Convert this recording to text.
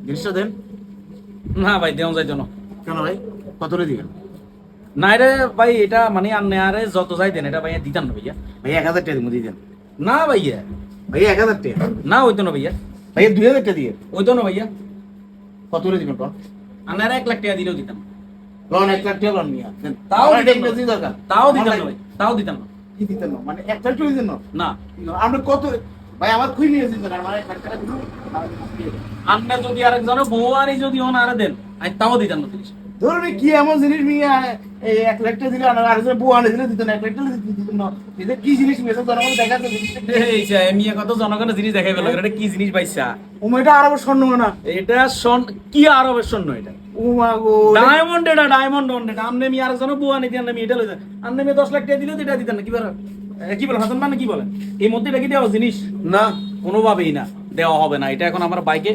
জিনিসটা দেন। না ভাই দেওয়া যাইতো না। কেন ভাই, কত করে দিবেন? না রে ভাই, এটা মানে আনে আরে যত যাই দেন এটা ভাইয়া দিতাম না ভাইয়া। ভাই 1000 টাকা দিয়ে দেন। না ভাইয়া, ভাই 1000 টাকা। না হইতো না ভাইয়া, ভাই 2000 টাকা দিয়ে। হইতো না ভাইয়া। কত করে দিবেন কোন? আনারে 1 লাখ টাকা দিলেও দিতাম না। লোন 1 লাখ টাকা লোন নিয়া দেন। তাও আমার দিতাম না। ইংরেজি দরকার। তাও দিতাম না ভাই, তাও দিতাম না। কি দিতেন না? মানে 1 লাখ টাকা দিতেন না? না, আপনি কত ভাই আমার খুই নিয়ে দিতেন আমার 1 লাখ টাকা দিন। আন্না যদি আরেকজনের বউ আনি যদি ওন আরে দেন, আমি তাও দিতাম না জিনিস। ধরুন কি এমন জিনিস নিয়ে এই 1 লাখ টাকা দিলে আর আরেকজন বউ আনে দিলে দিতেন 1 লাখ টাকা দিতেন না। এটা কি জিনিস মেসে জনগণ দেখাতে জিনিসটা কি? এই যে এমিয়া কত জনগণের জিনিস দেখাই পেল, এটা কি জিনিস পাইছা? ওমেটা আরব স্বর্ণ না। এটা কি আরবের স্বর্ণ এটা? ও মা গো। ডায়মন্ড, এটা ডায়মন্ড এটা। আমনে আমি আরেকজনের বউ আনি দিতাম না, আমি এটা লইতাম। আমনে আমি 10 লাখ টাকা দিলেও তো এটা দিতাম না। কি বলেন, কি বলেন হাসান মানে কি বলেন? এই মধ্যে এটা কি দেওয়া জিনিস? না কোনোভাবেই না, দেওয়া হবে না। এটা এখন আমার বাইকে